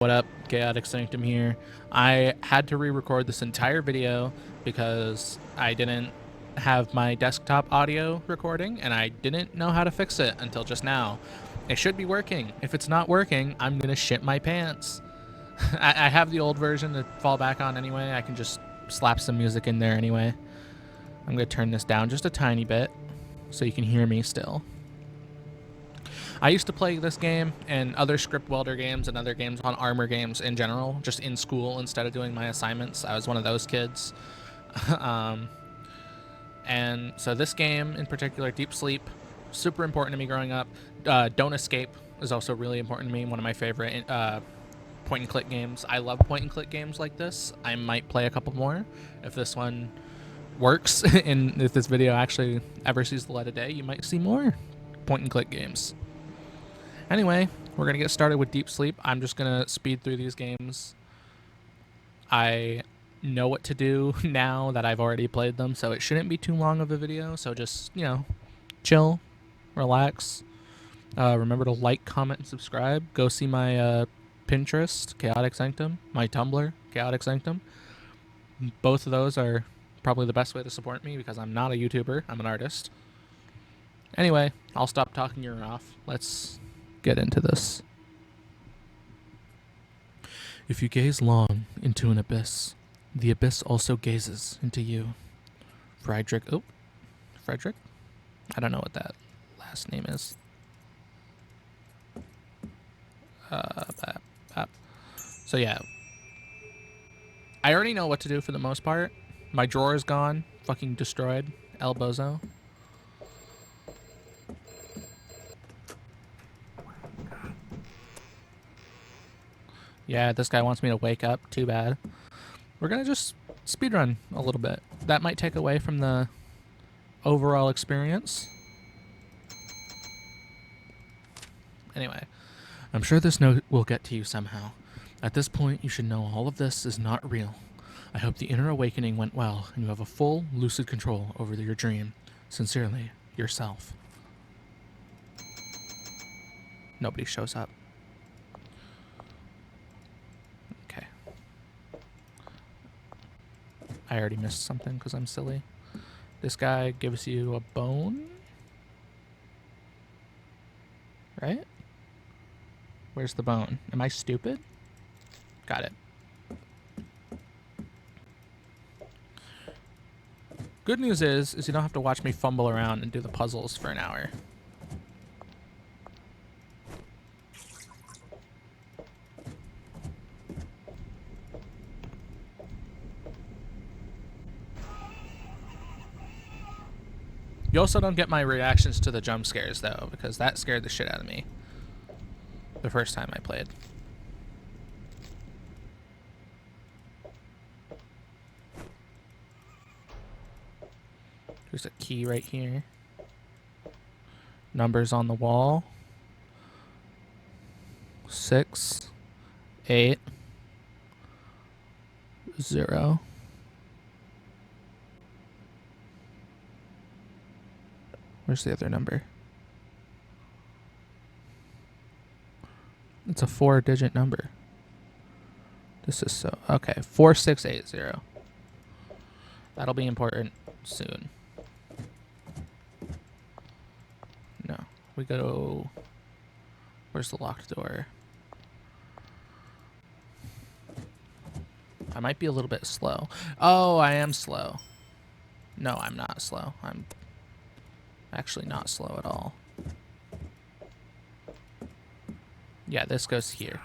What up, KhaoticSanctum here. I had to re-record this entire video because I didn't have my desktop audio recording and I didn't know how to fix it until just now. It should be working. If it's not working, I'm gonna shit my pants. I have the old version to fall back on anyway. I can just slap some music in there anyway. I'm gonna turn this down just a tiny bit so you can hear me still. I used to play this game and other Scriptwelder games and other games on armor games in general, just in school instead of doing my assignments. I was one of those kids. And so this game in particular, Deep Sleep, super important to me growing up. Don't Escape is also really important to me, one of my favorite point and click games. I love point and click games like this. I might play a couple more if this one works and if this video actually ever sees the light of day. You might see more point and click games. Anyway, we're going to get started with Deep Sleep. I'm just going to speed through these games. I know what to do now that I've already played them, so it shouldn't be too long of a video. So just, chill, relax. Remember to like, comment, and subscribe. Go see my Pinterest, KhaoticSanctum, my Tumblr, KhaoticSanctum. Both of those are probably the best way to support me because I'm not a YouTuber. I'm an artist. Anyway, I'll stop talking your ear off. Let's get into this. If you gaze long into an abyss, the abyss also gazes into you. Frederick? I don't know what that last name is. So yeah, I already know what to do for the most part. My drawer is gone, fucking destroyed. El Bozo. Yeah, this guy wants me to wake up. Too bad. We're going to just speedrun a little bit. That might take away from the overall experience. Anyway, I'm sure this note will get to you somehow. At this point, you should know all of this is not real. I hope the inner awakening went well and you have a full, lucid control over your dream. Sincerely, yourself. Nobody shows up. I already missed something because I'm silly. This guy gives you a bone. Right? Where's the bone? Am I stupid? Got it. Good news is you don't have to watch me fumble around and do the puzzles for an hour. You also don't get my reactions to the jump scares, though, because that scared the shit out of me the first time I played. There's a key right here. Numbers on the wall. 6, 8, 0. Where's the other number? It's a 4-digit number. This is so... Okay, 4680. That'll be important soon. No. We go... Where's the locked door? I might be a little bit slow. Oh, I am slow. No, I'm not slow. I'm actually not slow at all. Yeah, this goes here.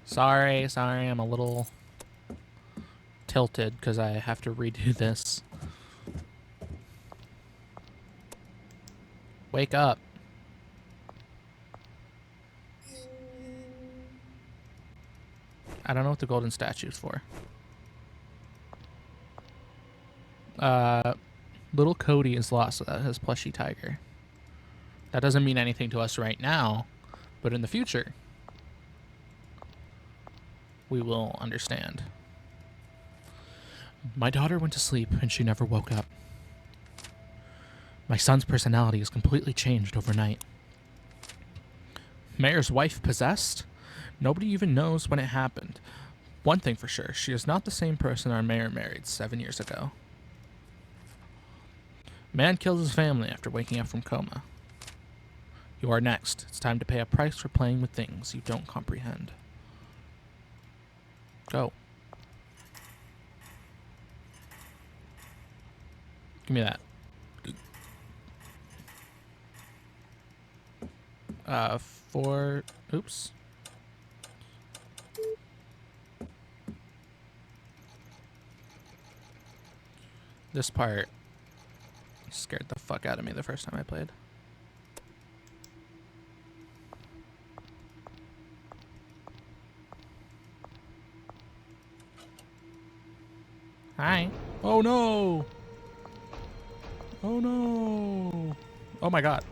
Sorry, I'm a little tilted because I have to redo this. Wake up. I don't know what the golden statue's for. Little Cody is lost without his plushy tiger. That doesn't mean anything to us right now, but in the future, we will understand. My daughter went to sleep and she never woke up. My son's personality has completely changed overnight. Mayor's wife possessed? Nobody even knows when it happened. One thing for sure, she is not the same person our mayor married 7 years ago. Man kills his family after waking up from coma. You are next. It's time to pay a price for playing with things you don't comprehend. Go. Give me that. Oops. This part scared the fuck out of me the first time I played. Hi. Oh no! Oh no! Oh my god.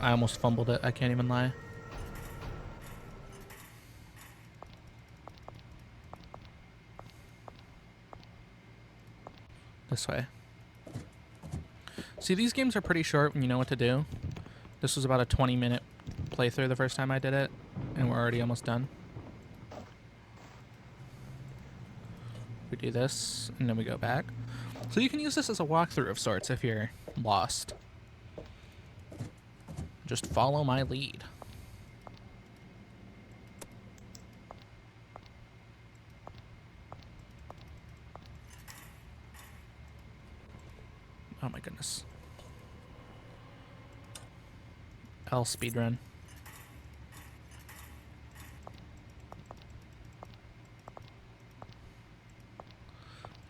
I almost fumbled it, I can't even lie. This way. See, these games are pretty short when you know what to do. This was about a 20-minute playthrough the first time I did it, and we're already almost done. We do this, and then we go back. So you can use this as a walkthrough of sorts if you're lost. Just follow my lead. Oh my goodness. L speedrun.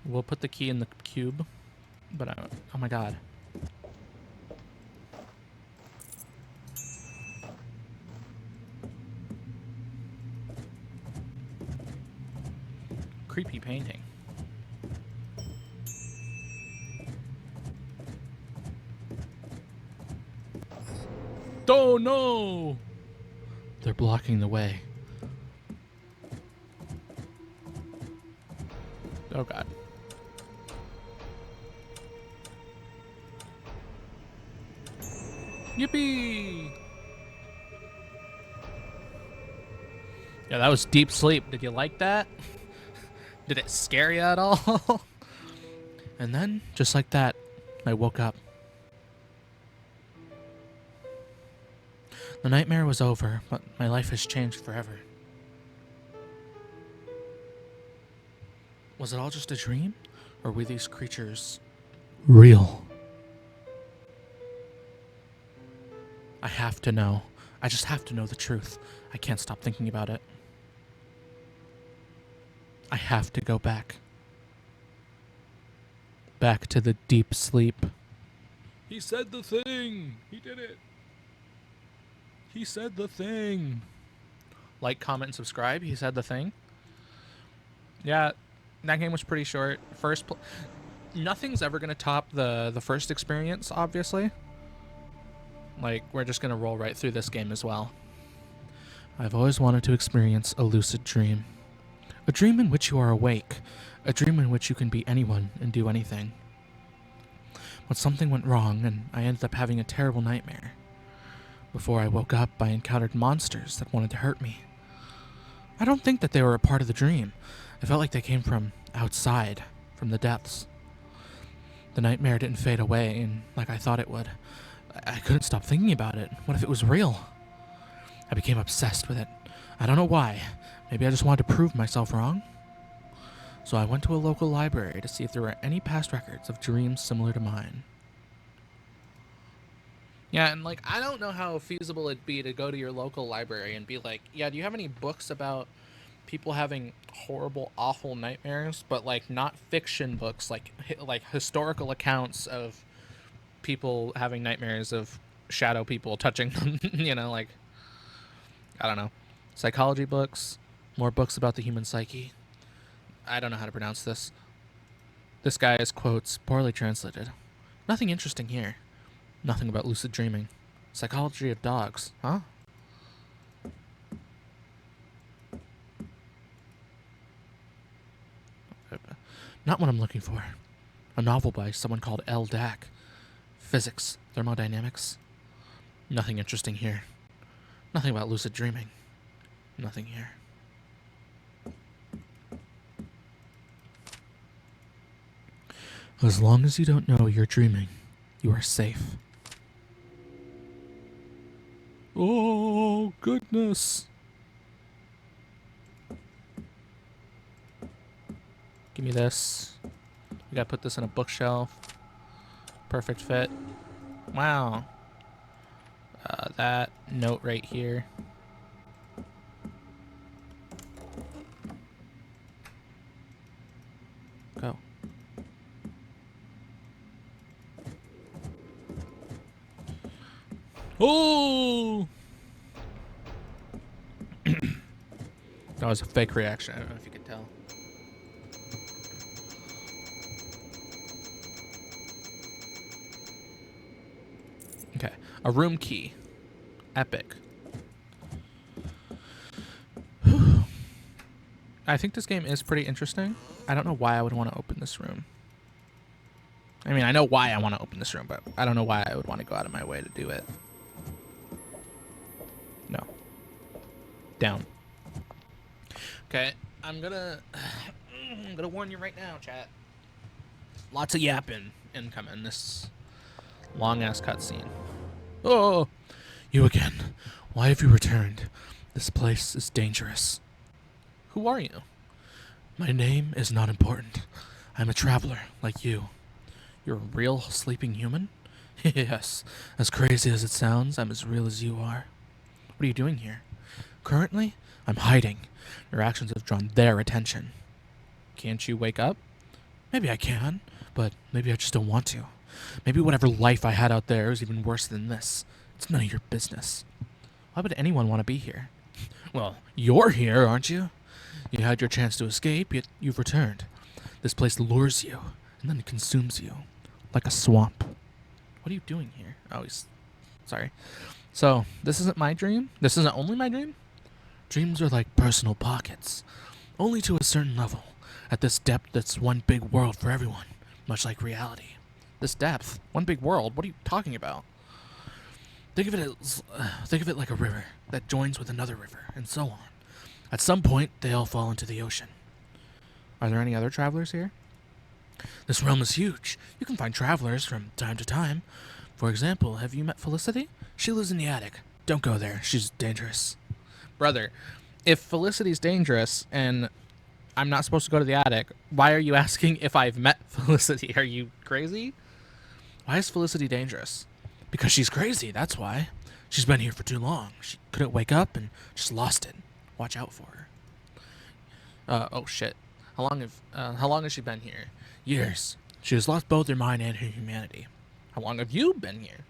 We'll put the key in the cube, but oh my god. Creepy painting. Oh no! They're blocking the way. Oh god. Yippee! Yeah, that was deep sleep. Did you like that? Did it scare you at all? And then, just like that, I woke up. The nightmare was over, but my life has changed forever. Was it all just a dream? Or were these creatures real? I have to know. I just have to know the truth. I can't stop thinking about it. I have to go back. Back to the deep sleep. He said the thing! He did it! He said the thing! Like, comment, and subscribe. He said the thing. Yeah, that game was pretty short. Nothing's ever going to top the first experience, obviously. Like, we're just going to roll right through this game as well. I've always wanted to experience a lucid dream. A dream in which you are awake. A dream in which you can be anyone and do anything. But something went wrong, and I ended up having a terrible nightmare. Before I woke up, I encountered monsters that wanted to hurt me. I don't think that they were a part of the dream. I felt like they came from outside, from the depths. The nightmare didn't fade away, and like I thought it would. I couldn't stop thinking about it. What if it was real? I became obsessed with it. I don't know why. Maybe I just wanted to prove myself wrong. So I went to a local library to see if there were any past records of dreams similar to mine. Yeah, and like, I don't know how feasible it'd be to go to your local library and be like, yeah, do you have any books about people having horrible, awful nightmares, but like not fiction books, like historical accounts of people having nightmares of shadow people touching them, you know, like, I don't know. Psychology books, more books about the human psyche. I don't know how to pronounce this. This guy is quotes poorly translated. Nothing interesting here. Nothing about lucid dreaming. Psychology of dogs, huh? Not what I'm looking for. A novel by someone called L. Dack. Physics, thermodynamics. Nothing interesting here. Nothing about lucid dreaming. Nothing here. As long as you don't know you're dreaming, you are safe. Oh, goodness. Give me this. We gotta put this in a bookshelf. Perfect fit. Wow. That note right here. Go. Oh! That was a fake reaction. I don't know if you could tell. Okay. A room key. Epic. I think this game is pretty interesting. I don't know why I would want to open this room. I mean, I know why I want to open this room, but I don't know why I would want to go out of my way to do it. No. Down. Okay, I'm gonna warn you right now, chat. Lots of yapping incoming. This long-ass cutscene. Oh, you again. Why have you returned? This place is dangerous. Who are you? My name is not important. I'm a traveler, like you. You're a real sleeping human? Yes. As crazy as it sounds, I'm as real as you are. What are you doing here? Currently, I'm hiding. Your actions have drawn their attention. Can't you wake up? Maybe I can, but maybe I just don't want to. Maybe whatever life I had out there is even worse than this. It's none of your business. Why would anyone want to be here? Well, you're here, aren't you? You had your chance to escape, yet you've returned. This place lures you, and then it consumes you, like a swamp. What are you doing here? Oh, sorry. So, this isn't my dream? This isn't only my dream? Dreams are like personal pockets. Only to a certain level. At this depth, it's one big world for everyone, much like reality. This depth? One big world? What are you talking about? Think of it like a river that joins with another river, and so on. At some point, they all fall into the ocean. Are there any other travelers here? This realm is huge. You can find travelers from time to time. For example, have you met Felicity? She lives in the attic. Don't go there. She's dangerous. Brother, if Felicity's dangerous and I'm not supposed to go to the attic, why are you asking if I've met Felicity? Are you crazy? Why is Felicity dangerous? Because she's crazy, that's why. She's been here for too long. She couldn't wake up and just lost it. Watch out for her. Oh shit. How long has she been here? Years. She has lost both her mind and her humanity. How long have you been here?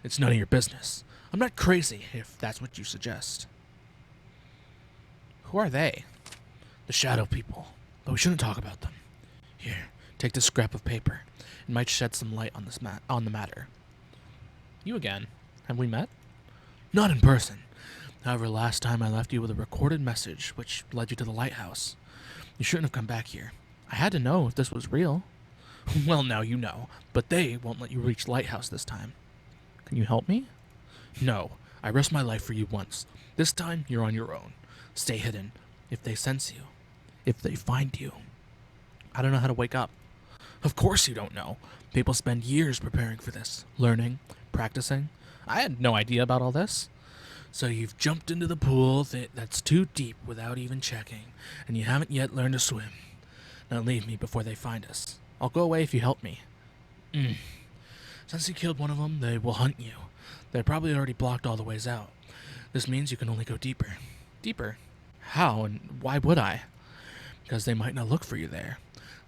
It's none of your business. I'm not crazy, if that's what you suggest. Who are they? The shadow people. But we shouldn't talk about them. Here, take this scrap of paper. It might shed some light on on the matter. You again. Have we met? Not in person. However, last time I left you with a recorded message, which led you to the lighthouse. You shouldn't have come back here. I had to know if this was real. Well, now you know, but they won't let you reach the lighthouse this time. Can you help me? No, I risked my life for you once. This time, you're on your own. Stay hidden. If they sense you. If they find you. I don't know how to wake up. Of course you don't know. People spend years preparing for this. Learning, practicing. I had no idea about all this. So you've jumped into the pool that's too deep without even checking, and you haven't yet learned to swim. Now leave me before they find us. I'll go away if you help me. Since you killed one of them, they will hunt you. They're probably already blocked all the ways out. This means you can only go deeper. Deeper? How and why would I? Because they might not look for you there.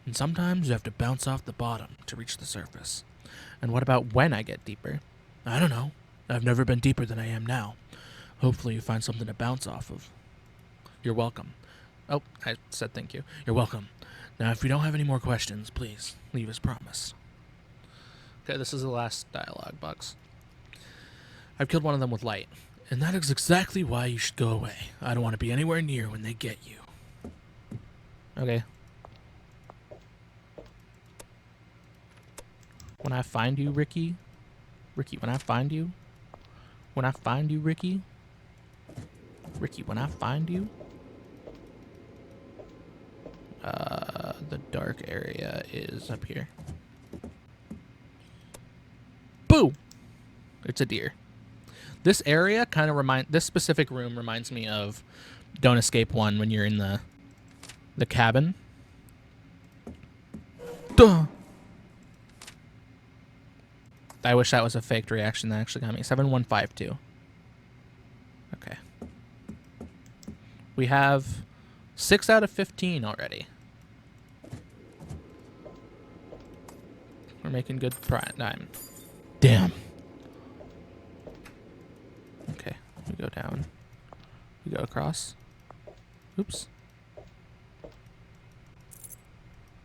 And sometimes you have to bounce off the bottom to reach the surface. And what about when I get deeper? I don't know. I've never been deeper than I am now. Hopefully you find something to bounce off of. You're welcome. Oh, I said thank you. You're welcome. Now, if you don't have any more questions, please leave as promised. Okay, this is the last dialogue box. I've killed one of them with light, and that is exactly why you should go away. I don't want to be anywhere near when they get you. Okay. When I find you, Ricky, when I find you, When I find you, Ricky. Ricky, when I find you. The dark area is up here. Boo! It's a deer. This area kind of this specific room reminds me of Don't Escape 1 when you're in the cabin. Duh! I wish that was a faked reaction that actually got me. 7152. Okay. We have 6 out of 15 already. We're making good time. Damn. Okay, we go down. We go across. Oops.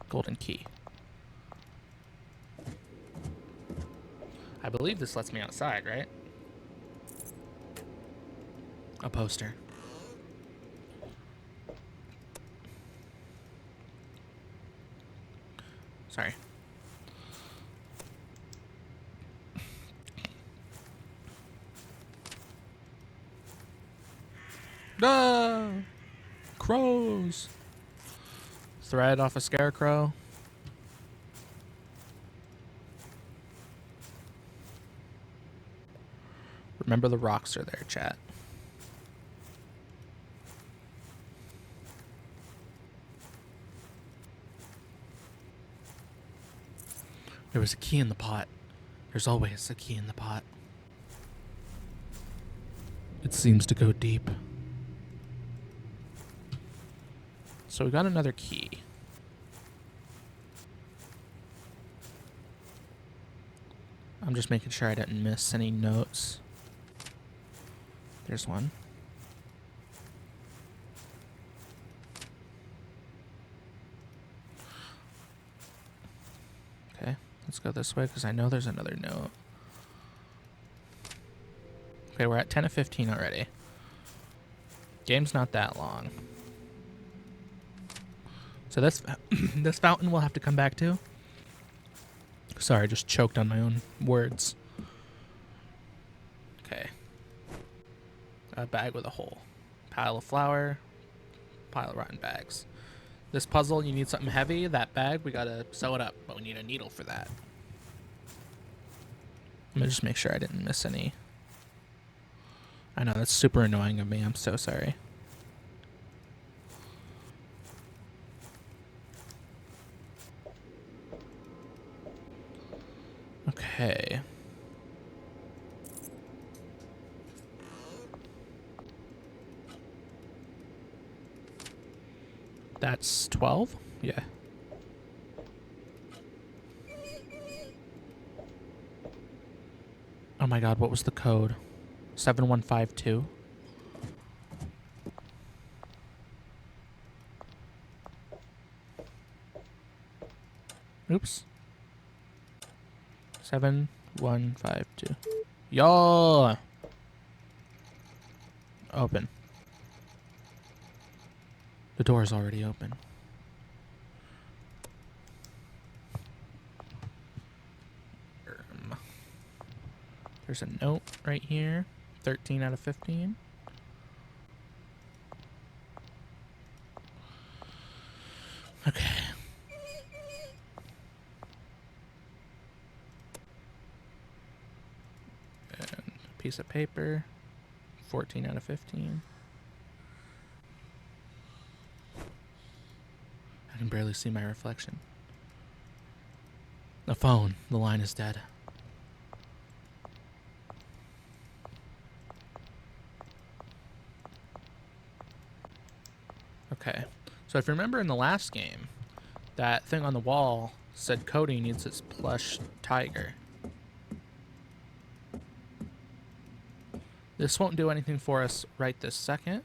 Golden key. I believe this lets me outside, right? A poster. Sorry. No! Crows! Thread off a scarecrow. Remember the rocks are there, chat. There was a key in the pot. There's always a key in the pot. It seems to go deep. So we got another key. I'm just making sure I didn't miss any notes. There's one. Okay, let's go this way because I know there's another note. Okay, we're at 10 of 15 already. Game's not that long. So this this fountain we'll have to come back to. Sorry, I just choked on my own words. Okay. A bag with a hole. Pile of flour. Pile of rotten bags. This puzzle, you need something heavy. That bag, we gotta sew it up, but we need a needle for that. I'm gonna just make sure I didn't miss any. I know, that's super annoying of me. I'm so sorry. Okay. That's 12? Yeah. Oh my god, what was the code? 7152? Oops. 7152. Yo! Open. The door is already open. There's a note right here. 13 out of 15. Okay. And a piece of paper. 14 out of 15. I can barely see my reflection. The phone. The line is dead. Okay. So if you remember in the last game, that thing on the wall said Cody needs his plush tiger. This won't do anything for us right this second,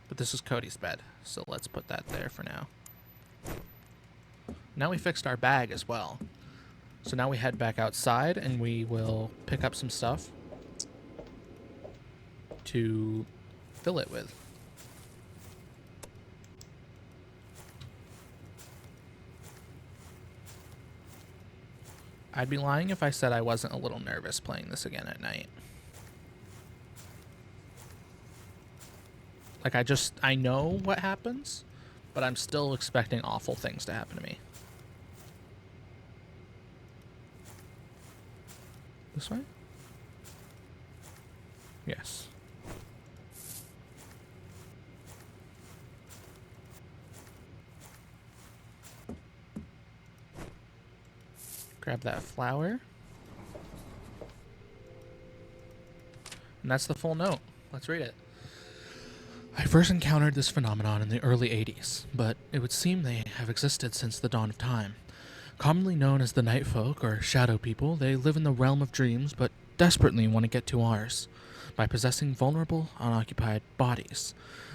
but this is Cody's bed, so let's put that there for now. Now we fixed our bag as well. So now we head back outside and we will pick up some stuff to fill it with. I'd be lying if I said I wasn't a little nervous playing this again at night. Like, I know what happens, but I'm still expecting awful things to happen to me. This way? Yes. Grab that flower. And that's the full note. Let's read it. I first encountered this phenomenon in the early 80s, but it would seem they have existed since the dawn of time. Commonly known as the night folk or shadow people, they live in the realm of dreams but desperately want to get to ours by possessing vulnerable, unoccupied bodies.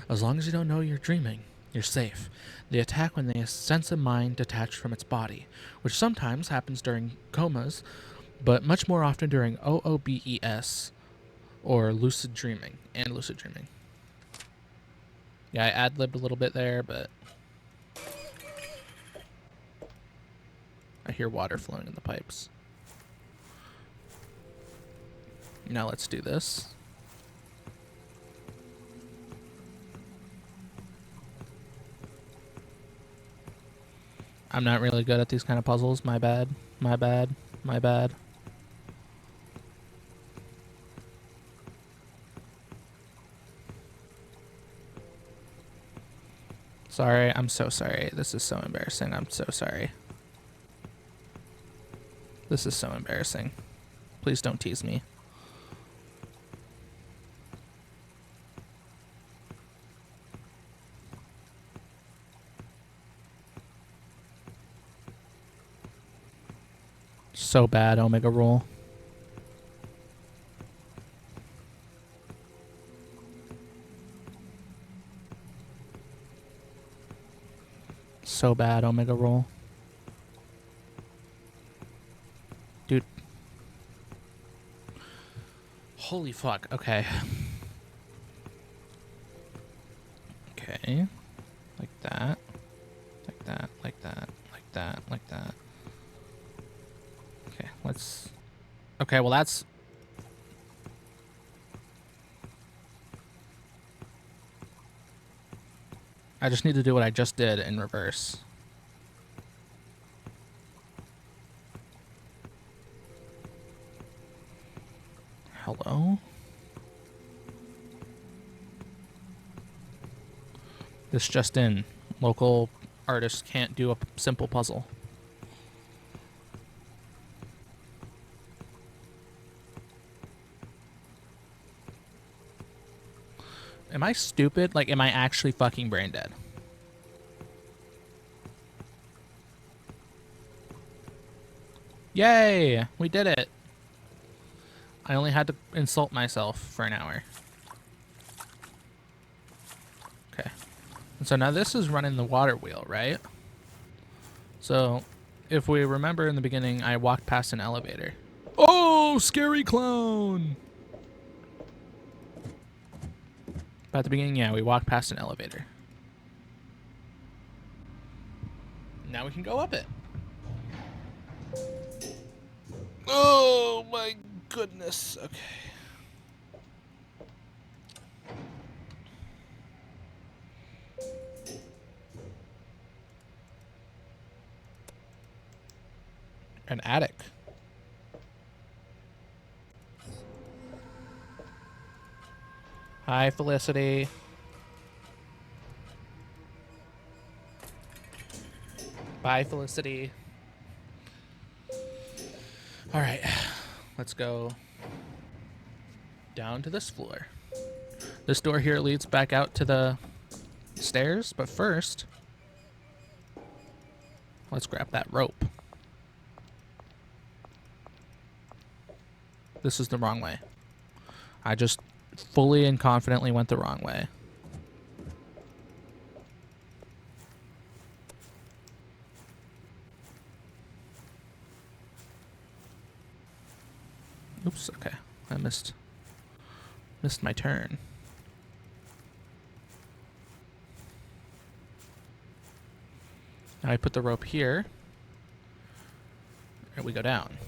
As long as you don't know you're dreaming, you're safe. They attack when they sense a mind detached from its body, which sometimes happens during comas, but much more often during OOBES, or lucid dreaming, and lucid dreaming. Yeah, I ad-libbed a little bit there, but I hear water flowing in the pipes. Now let's do this. I'm not really good at these kind of puzzles. My bad. My bad. My bad. Sorry. I'm so sorry. This is so embarrassing. I'm so sorry. This is so embarrassing. Please don't tease me. So bad, Omega roll. So bad, Omega roll. Dude. Holy fuck. Okay. Okay. Like that. Like that. Like that. Like that. Like that. Okay, let's... Okay, well that's... I just need to do what I just did in reverse. Hello? This just in. Local artists can't do a simple puzzle. Am I stupid? Like, am I actually fucking brain dead? Yay! We did it! I only had to insult myself for an hour. Okay. And so now this is running the water wheel, right? So, if we remember in the beginning, I walked past an elevator. Oh, scary clown! But at the beginning, yeah, we walked past an elevator. Now we can go up it. Oh my goodness. Okay. An attic. Hi, Felicity. Bye, Felicity. All right, let's go down to this floor. This door here leads back out to the stairs, but first, let's grab that rope. This is the wrong way. I just fully and confidently went the wrong way. Oops, okay. I missed my turn. Now I put the rope here, and we go down.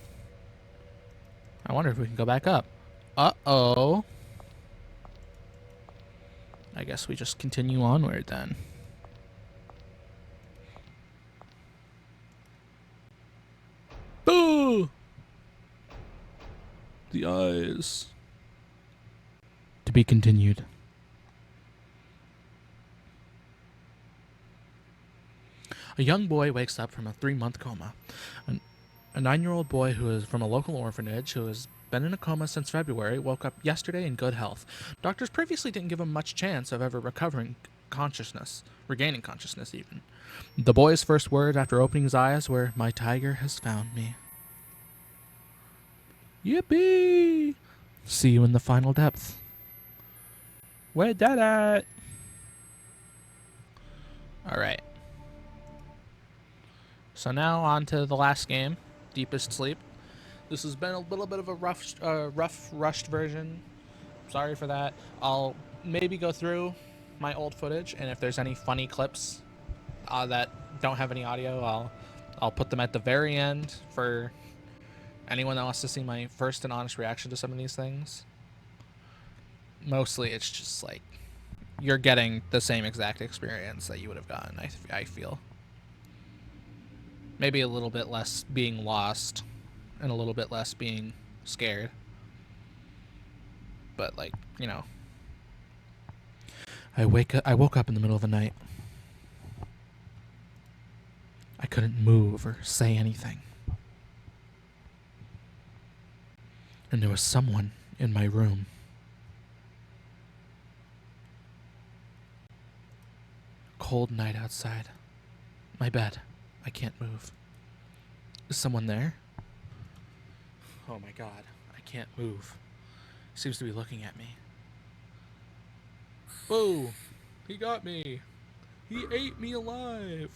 I wonder if we can go back up. Uh-oh. I guess we just continue onward then. Oh! The eyes. To be continued. A young boy wakes up from a 3-month coma. A 9-year-old boy who is from a local orphanage who has been in a coma since February woke up yesterday in good health. Doctors previously didn't give him much chance of ever regaining consciousness even. The boy's first words after opening his eyes were, "My tiger has found me." Yippee! See you in the final depth. We did it! Alright. So now on to the last game, Deepest Sleep. This has been a little bit of a rushed version. Sorry for that. I'll maybe go through my old footage, and if there's any funny clips that don't have any audio, I'll put them at the very end for anyone that wants to see my first and honest reaction to some of these things. Mostly it's just like you're getting the same exact experience that you would have gotten, I feel. Maybe a little bit less being lost and a little bit less being scared. But like, you know, I woke up in the middle of the night. I couldn't move or say anything. And there was someone in my room. Cold night outside. My bed. I can't move. Is someone there? Oh my god. I can't move. He seems to be looking at me. Whoa! He got me! He ate me alive!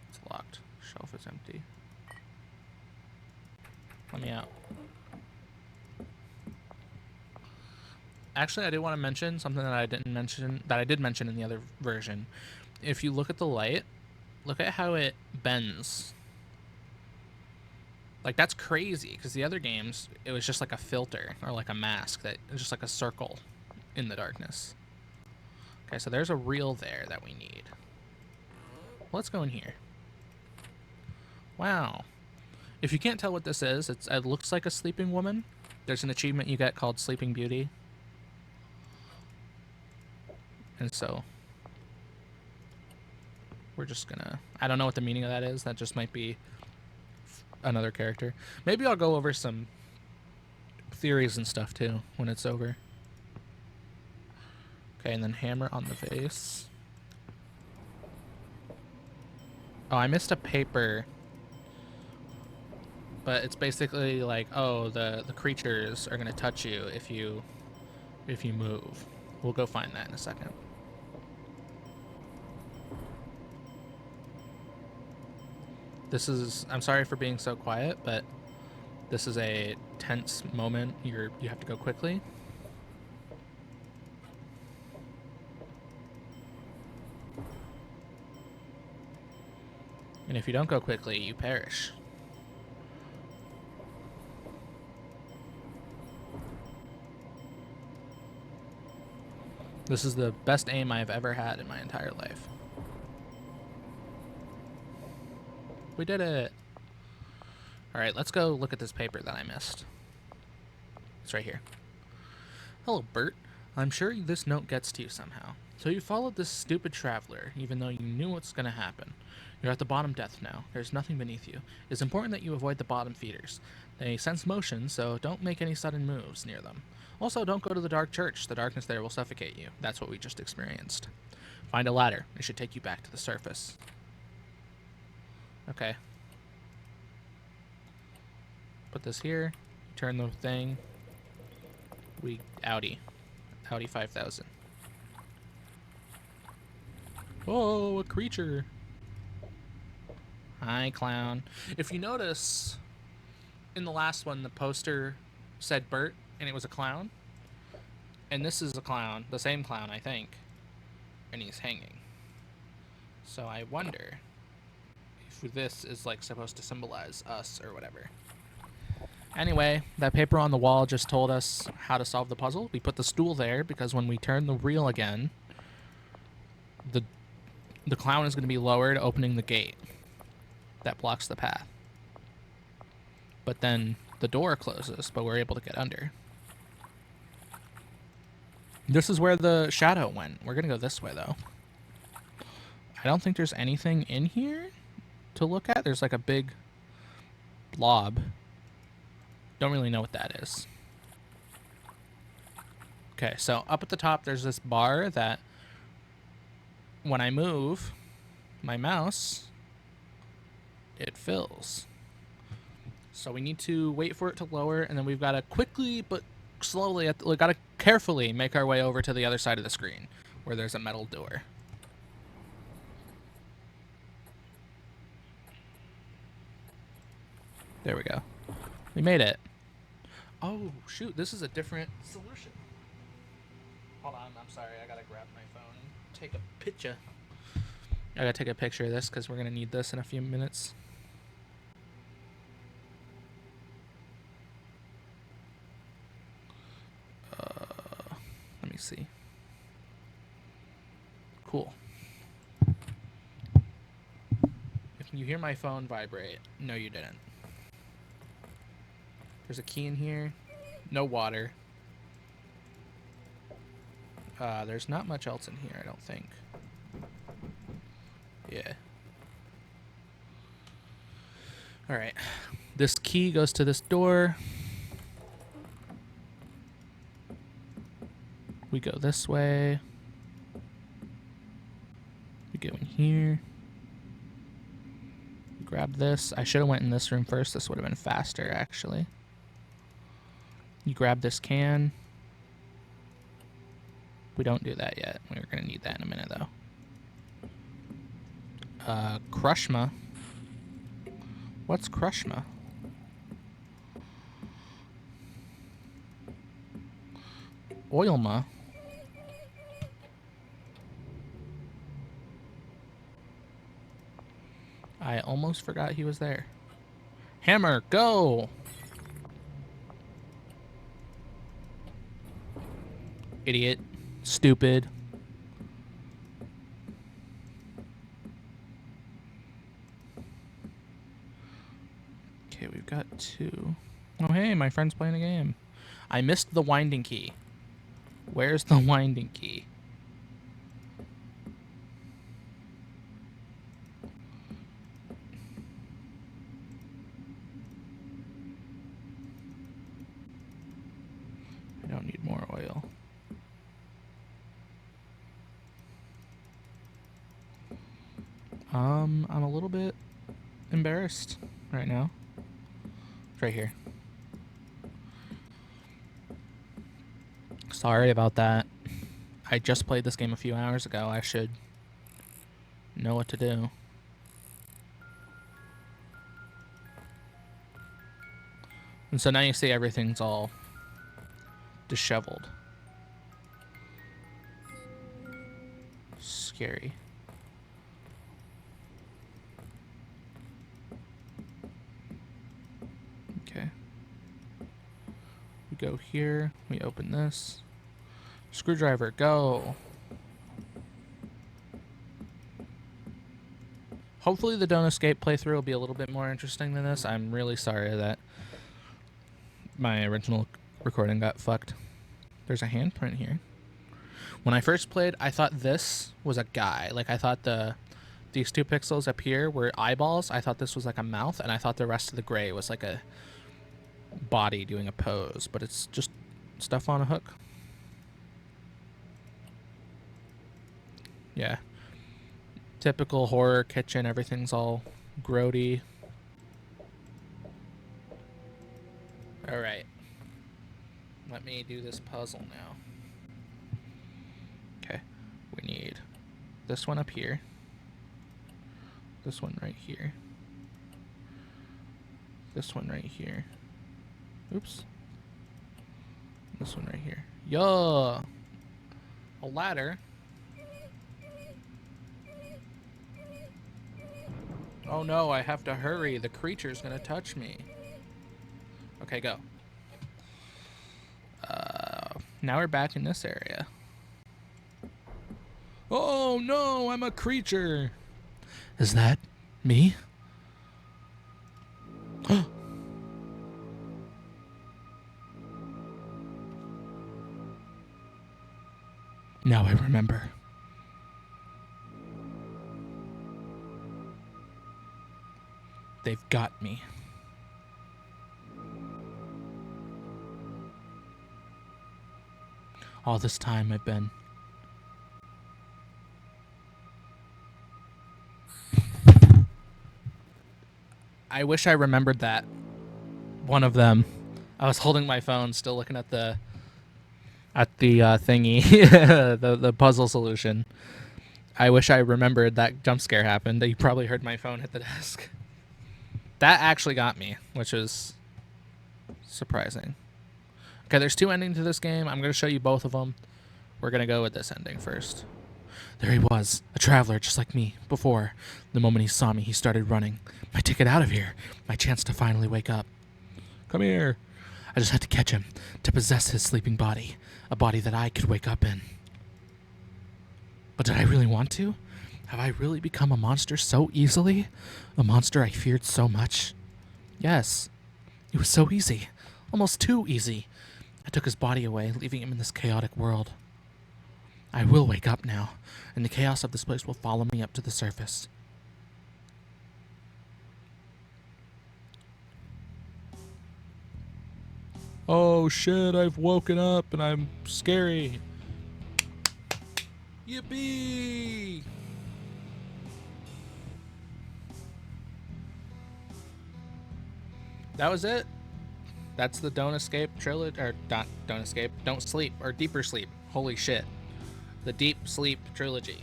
It's locked. Shelf is empty. Let me out. Actually, I did want to mention something that I did mention in the other version. If you look at the light, look at how it bends. Like, that's crazy, because the other games, it was just like a filter, or like a mask, that it was just like a circle in the darkness. Okay, so there's a reel there that we need. Let's go in here. Wow. If you can't tell what this is, it looks like a sleeping woman. There's an achievement you get called Sleeping Beauty. And so we're just gonna, I don't know what the meaning of that is. That just might be another character. Maybe I'll go over some theories and stuff too when it's over. Okay, and then hammer on the face. Oh, I missed a paper. But it's basically like, oh, the creatures are gonna touch you if you move. We'll go find that in a second. This is, I'm sorry for being so quiet, but this is a tense moment. You have to go quickly. And if you don't go quickly, you perish. This is the best aim I've ever had in my entire life. We did it. All right, let's go look at this paper that I missed. It's right here. Hello, Bert. I'm sure this note gets to you somehow. So you followed this stupid traveler, even though you knew what's going to happen. You're at the bottom depth now. There's nothing beneath you. It's important that you avoid the bottom feeders. They sense motion, so don't make any sudden moves near them. Also, don't go to the dark church. The darkness there will suffocate you. That's what we just experienced. Find a ladder. It should take you back to the surface. Okay. Put this here. Turn the thing. Audi 5000. Oh, a creature. Hi, clown. If you notice, in the last one, the poster said Bert, and it was a clown. And this is a clown, the same clown, I think. And he's hanging. So I wonder if this is like supposed to symbolize us or whatever. Anyway, that paper on the wall just told us how to solve the puzzle. We put the stool there because when we turn the wheel again, the clown is going to be lowered, opening the gate that blocks the path. But then the door closes, but we're able to get under. This is where the shadow went. We're going to go this way, though. I don't think there's anything in here to look at. There's like a big blob. Don't really know what that is. Okay, so up at the top, there's this bar that when I move my mouse, it fills. So we need to wait for it to lower, and then we've got to quickly but slowly, we got to carefully make our way over to the other side of the screen where there's a metal door. There we go. We made it. Oh, shoot, this is a different solution. Hold on, I'm sorry, I gotta grab my phone and take a picture. I gotta take a picture of this because we're gonna need this in a few minutes. Let me see. Cool. If you hear my phone vibrate, no you didn't. There's a key in here. No water. There's not much else in here, I don't think. Yeah. Alright. This key goes to this door. We go this way. We go in here. Grab this. I should have went in this room first. This would have been faster, actually. You grab this can. We don't do that yet. We're going to need that in a minute, though. Crushma. What's Crushma? Oilma. I almost forgot he was there. Hammer, go! Idiot. Stupid. Okay, we've got 2. Oh, hey, my friend's playing a game. I missed the winding key. Where's the winding key? I don't need more oil. I'm a little bit embarrassed right now. It's right here. Sorry about that. I just played this game a few hours ago. I should know what to do. And so now you see everything's all disheveled. Scary. Okay. We go here. We open this. Screwdriver, go. Hopefully the Don't Escape playthrough will be a little bit more interesting than this. I'm really sorry that my original recording got fucked. There's a handprint here. When I first played, I thought this was a guy. Like, I thought these 2 pixels up here were eyeballs. I thought this was like a mouth, and I thought the rest of the gray was like a body doing a pose. But it's just stuff on a hook. Yeah. Typical horror kitchen. Everything's all grody. Alright. Let me do this puzzle now. Okay. We need this one up here. This one right here. This one right here. Oops. This one right here. Yo! A ladder. Oh no, I have to hurry. The creature's gonna touch me. Okay, go. Now we're back in this area. Oh no, I'm a creature. Is that me? Now I remember. They've got me. All this time I've been... I wish I remembered that. One of them. I was holding my phone, still looking at the thingy, the puzzle solution. I wish I remembered that jump scare happened. You probably heard my phone hit the desk. That actually got me, which is surprising. Okay, there's 2 endings to this game. I'm going to show you both of them. We're going to go with this ending first. There he was, a traveler just like me before. The moment he saw me, he started running. My ticket out of here. My chance to finally wake up. Come here. I just had to catch him, to possess his sleeping body. A body that I could wake up in. But did I really want to? Have I really become a monster so easily? A monster I feared so much? Yes. It was so easy. Almost too easy. I took his body away, leaving him in this chaotic world. I will wake up now, and the chaos of this place will follow me up to the surface. Oh shit, I've woken up and I'm scary. Yippee! That was it. That's the Don't Escape trilogy, or not Don't Escape, Don't Sleep, or Deeper Sleep. Holy shit. The Deep Sleep trilogy.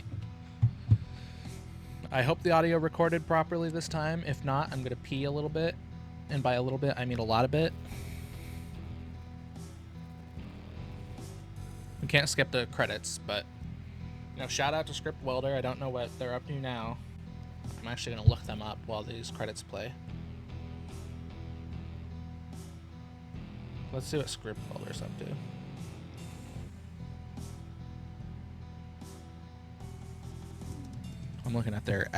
I hope the audio recorded properly this time. If not, I'm gonna pee a little bit. And by a little bit, I mean a lot of it. We can't skip the credits, but shout out to Scriptwelder. I don't know what they're up to now. I'm actually gonna look them up while these credits play. Let's see what Scriptwelder's up to. I'm looking at their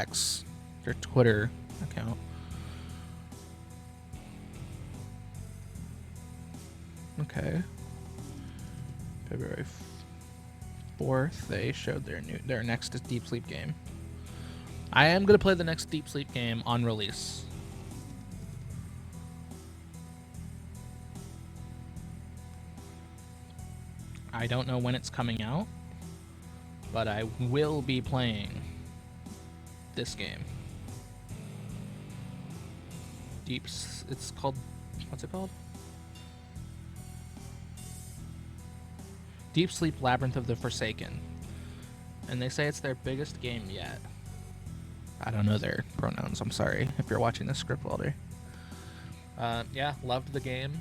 Twitter account. Okay. February 4th, they showed their next Deep Sleep game. I am gonna play the next Deep Sleep game on release. I don't know when it's coming out, but I will be playing this game. It's called, what's it called? Deep Sleep Labyrinth of the Forsaken. And they say it's their biggest game yet. I don't know their pronouns, I'm sorry if you're watching this, Scriptwelder. Yeah, loved the game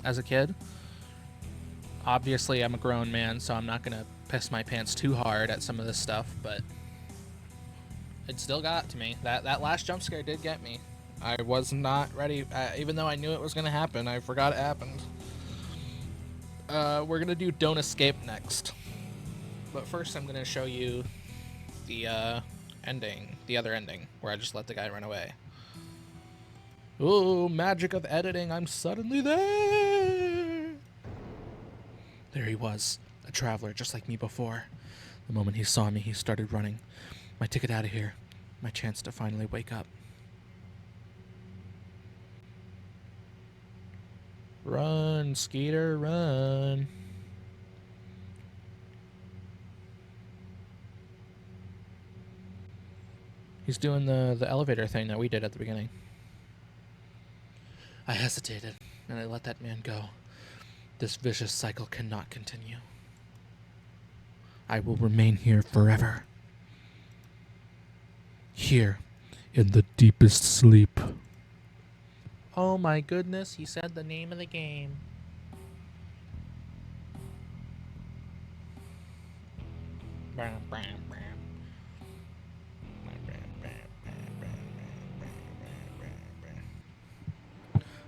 as a kid. Obviously, I'm a grown man, so I'm not going to piss my pants too hard at some of this stuff, but it still got to me. That last jump scare did get me. I was not ready. Even though I knew it was going to happen, I forgot it happened. We're going to do Don't Escape next. But first, I'm going to show you the ending, the other ending, where I just let the guy run away. Ooh, magic of editing, I'm suddenly there! There he was, a traveler just like me before. The moment he saw me, he started running. My ticket out of here, my chance to finally wake up. Run, Skeeter, run. He's doing the elevator thing that we did at the beginning. I hesitated, and I let that man go. This vicious cycle cannot continue. I will remain here forever. Here, in the deepest sleep. Oh my goodness, he said the name of the game.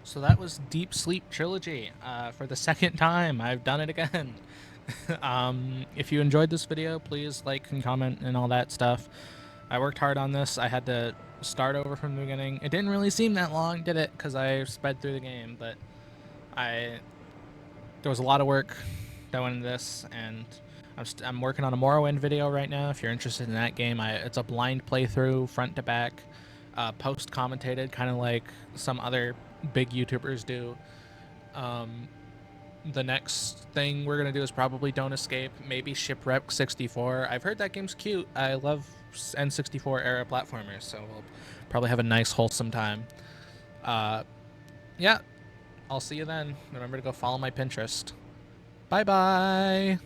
So that was Deep Sleep Trilogy. For the second time, I've done it again. If you enjoyed this video, please like and comment and all that stuff. I worked hard on this. I had to start over from the beginning. It didn't really seem that long, did it? Because I sped through the game, but there was a lot of work that went into this, and I'm working on a Morrowind video right now. If you're interested in that game, it's a blind playthrough, front to back, post commentated, kind of like some other big YouTubers do. The next thing we're gonna do is probably Don't Escape, maybe Shipwreck 64. I've heard that game's cute. I love N64 era platformers, so we'll probably have a nice wholesome time. Yeah, I'll see you then. Remember to go follow my Pinterest. Bye bye.